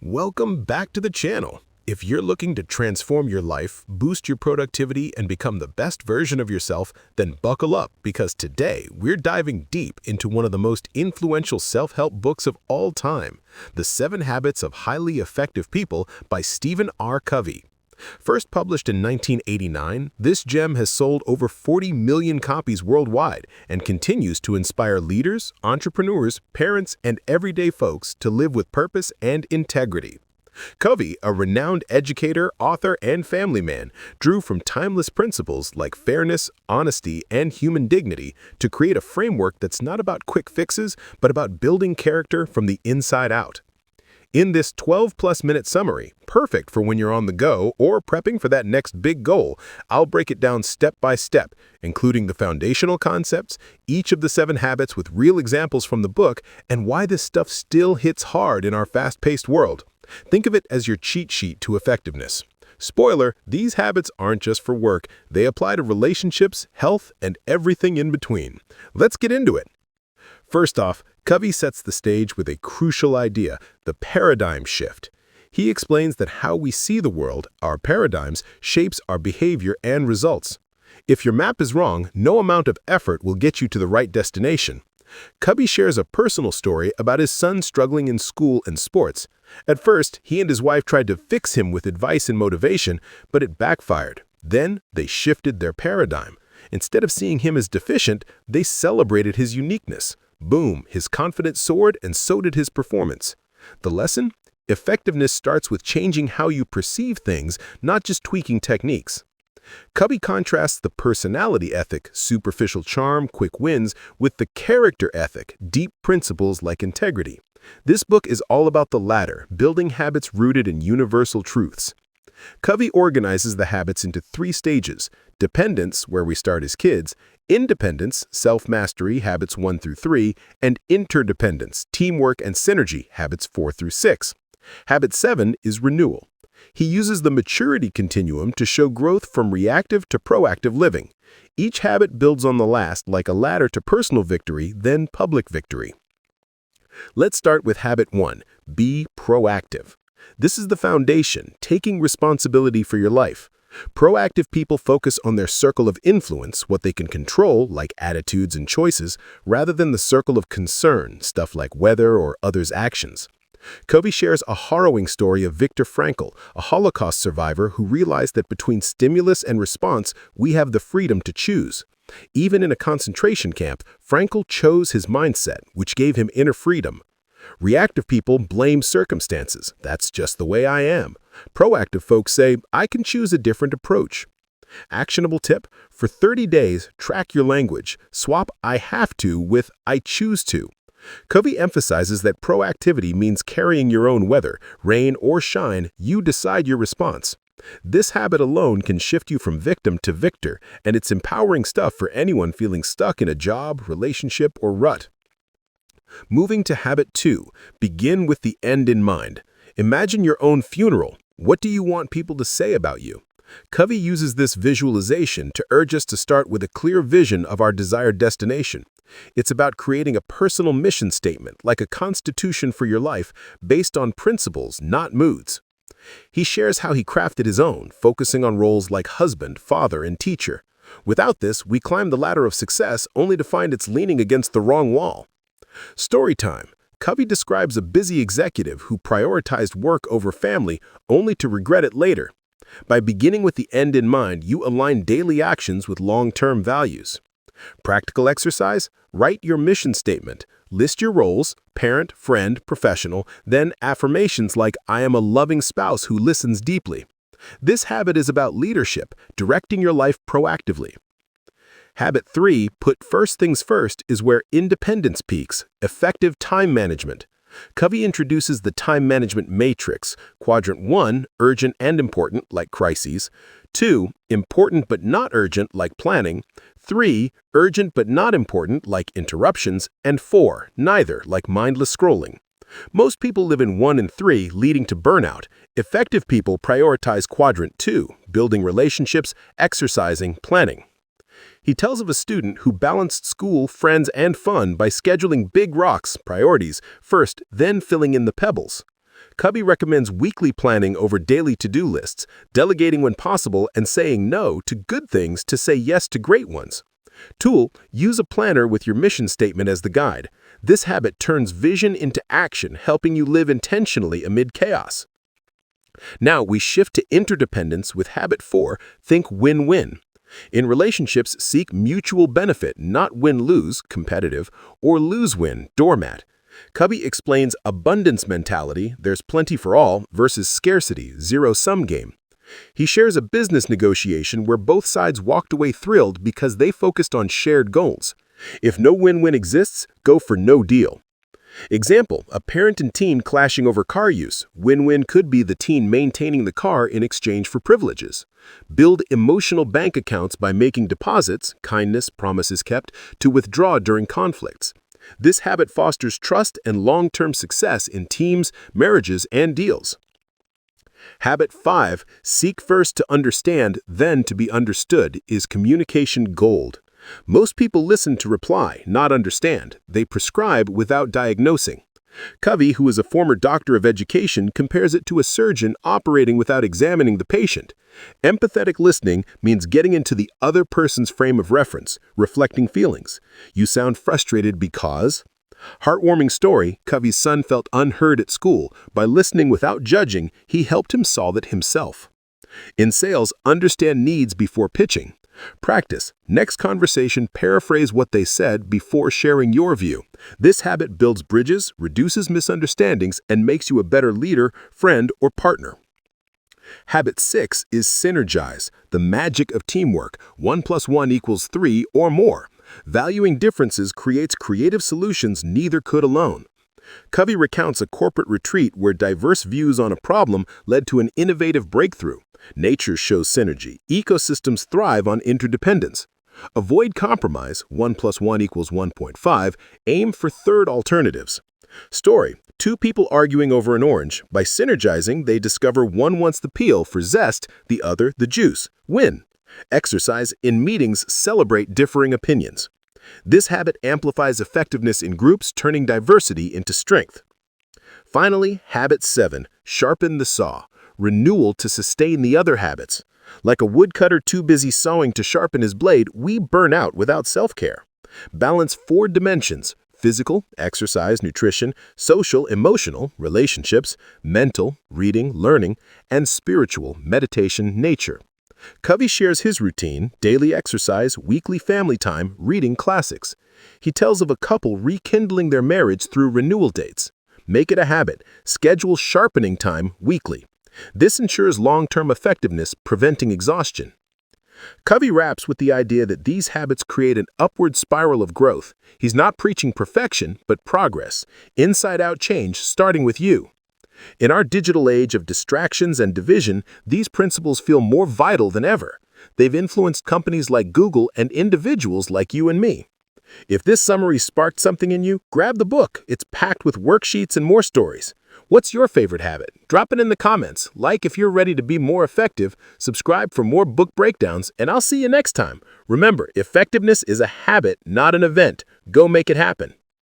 Welcome back to the channel. If you're looking to transform your life, boost your productivity, and become the best version of yourself, then buckle up because today we're diving deep into one of the most influential self-help books of all time, The 7 Habits of Highly Effective People by Stephen R. Covey. First published in 1989, this gem has sold over 40 million copies worldwide and continues to inspire leaders, entrepreneurs, parents, and everyday folks to live with purpose and integrity. Covey, a renowned educator, author, and family man, drew from timeless principles like fairness, honesty, and human dignity to create a framework that's not about quick fixes, but about building character from the inside out. In this 12-plus minute summary, perfect for when you're on the go or prepping for that next big goal, I'll break it down step by step, including the foundational concepts, each of the 7 habits with real examples from the book, and why this stuff still hits hard in our fast-paced world. Think of it as your cheat sheet to effectiveness. Spoiler, these habits aren't just for work. They apply to relationships, health, and everything in between. Let's get into it. First off, Covey sets the stage with a crucial idea, the paradigm shift. He explains that how we see the world, our paradigms, shapes our behavior and results. If your map is wrong, no amount of effort will get you to the right destination. Covey shares a personal story about his son struggling in school and sports. At first, he and his wife tried to fix him with advice and motivation, but it backfired. Then, they shifted their paradigm. Instead of seeing him as deficient, they celebrated his uniqueness. Boom, his confidence soared, and so did his performance. The lesson? Effectiveness starts with changing how you perceive things, not just tweaking techniques. Covey contrasts the personality ethic, superficial charm, quick wins, with the character ethic, deep principles like integrity. This book is all about the latter, building habits rooted in universal truths. Covey organizes the habits into 3 stages: dependence, where we start as kids; independence, self-mastery, habits 1 through 3; and interdependence, teamwork and synergy, habits 4 through 6. Habit 7 is renewal. He uses the maturity continuum to show growth from reactive to proactive living. Each habit builds on the last like a ladder to personal victory, then public victory. Let's start with habit 1, be proactive. This is the foundation, taking responsibility for your life. Proactive people focus on their circle of influence, what they can control, like attitudes and choices, rather than the circle of concern, stuff like weather or others' actions. Covey shares a harrowing story of Viktor Frankl, a Holocaust survivor who realized that between stimulus and response, we have the freedom to choose. Even in a concentration camp, Frankl chose his mindset, which gave him inner freedom. Reactive people blame circumstances. That's just the way I am. Proactive folks say, I can choose a different approach. Actionable tip: for 30 days, track your language. Swap I have to with I choose to. Covey emphasizes that proactivity means carrying your own weather. Rain or shine, you decide your response. This habit alone can shift you from victim to victor, and it's empowering stuff for anyone feeling stuck in a job, relationship, or rut. Moving to habit 2, begin with the end in mind. Imagine your own funeral. What do you want people to say about you? Covey uses this visualization to urge us to start with a clear vision of our desired destination. It's about creating a personal mission statement, like a constitution for your life, based on principles, not moods. He shares how he crafted his own, focusing on roles like husband, father, and teacher. Without this, we climb the ladder of success only to find it's leaning against the wrong wall. Story time. Covey describes a busy executive who prioritized work over family only to regret it later. By beginning with the end in mind, you align daily actions with long-term values. Practical exercise: write your mission statement. List your roles, parent, friend, professional, then affirmations like I am a loving spouse who listens deeply. This habit is about leadership, directing your life proactively. Habit 3, put first things first, is where independence peaks, effective time management. Covey introduces the time management matrix: quadrant 1, urgent and important, like crises; 2, important but not urgent, like planning; 3, urgent but not important, like interruptions; and 4, neither, like mindless scrolling. Most people live in 1 and 3, leading to burnout. Effective people prioritize quadrant 2, building relationships, exercising, planning. He tells of a student who balanced school, friends, and fun by scheduling big rocks, priorities, first, then filling in the pebbles. Covey recommends weekly planning over daily to-do lists, delegating when possible, and saying no to good things to say yes to great ones. Tool, use a planner with your mission statement as the guide. This habit turns vision into action, helping you live intentionally amid chaos. Now we shift to interdependence with habit 4, think win-win. In relationships, seek mutual benefit, not win-lose, competitive, or lose-win, doormat. Covey explains abundance mentality, there's plenty for all, versus scarcity, zero-sum game. He shares a business negotiation where both sides walked away thrilled because they focused on shared goals. If no win-win exists, go for no deal. Example, a parent and teen clashing over car use. Win-win could be the teen maintaining the car in exchange for privileges. Build emotional bank accounts by making deposits, kindness, promises kept, to withdraw during conflicts. This habit fosters trust and long-term success in teams, marriages, and deals. Habit 5, seek first to understand, then to be understood, is communication gold. Most people listen to reply, not understand. They prescribe without diagnosing. Covey, who is a former doctor of education, compares it to a surgeon operating without examining the patient. Empathetic listening means getting into the other person's frame of reference, reflecting feelings. You sound frustrated because... Heartwarming story, Covey's son felt unheard at school. By listening without judging, he helped him solve it himself. In sales, understand needs before pitching. Practice. Next conversation, paraphrase what they said before sharing your view. This habit builds bridges, reduces misunderstandings, and makes you a better leader, friend, or partner. Habit 6 is Synergize, the magic of teamwork. 1 + 1 = 3 or more. Valuing differences creates creative solutions neither could alone. Covey recounts a corporate retreat where diverse views on a problem led to an innovative breakthrough. Nature shows synergy. Ecosystems thrive on interdependence. Avoid compromise, 1 + 1 = 1.5. Aim for third alternatives. Story, 2 people arguing over an orange. By synergizing, they discover one wants the peel for zest, the other the juice. Win. Exercise, in meetings, celebrate differing opinions. This habit amplifies effectiveness in groups, turning diversity into strength. Finally, habit 7, sharpen the saw. Renewal to sustain the other habits. Like a woodcutter too busy sawing to sharpen his blade, we burn out without self-care. Balance 4 dimensions: physical, exercise, nutrition, social, emotional, relationships, mental, reading, learning, and spiritual, meditation, nature. Covey shares his routine: daily exercise, weekly family time, reading classics. He tells of a couple rekindling their marriage through renewal dates. Make it a habit. Schedule sharpening time weekly. This ensures long-term effectiveness, preventing exhaustion. Covey wraps with the idea that these habits create an upward spiral of growth. He's not preaching perfection, but progress. Inside-out change starting with you. In our digital age of distractions and division, these principles feel more vital than ever. They've influenced companies like Google and individuals like you and me. If this summary sparked something in you, grab the book. It's packed with worksheets and more stories. What's your favorite habit? Drop it in the comments. Like if you're ready to be more effective, subscribe for more book breakdowns, and I'll see you next time. Remember, effectiveness is a habit, not an event. Go make it happen.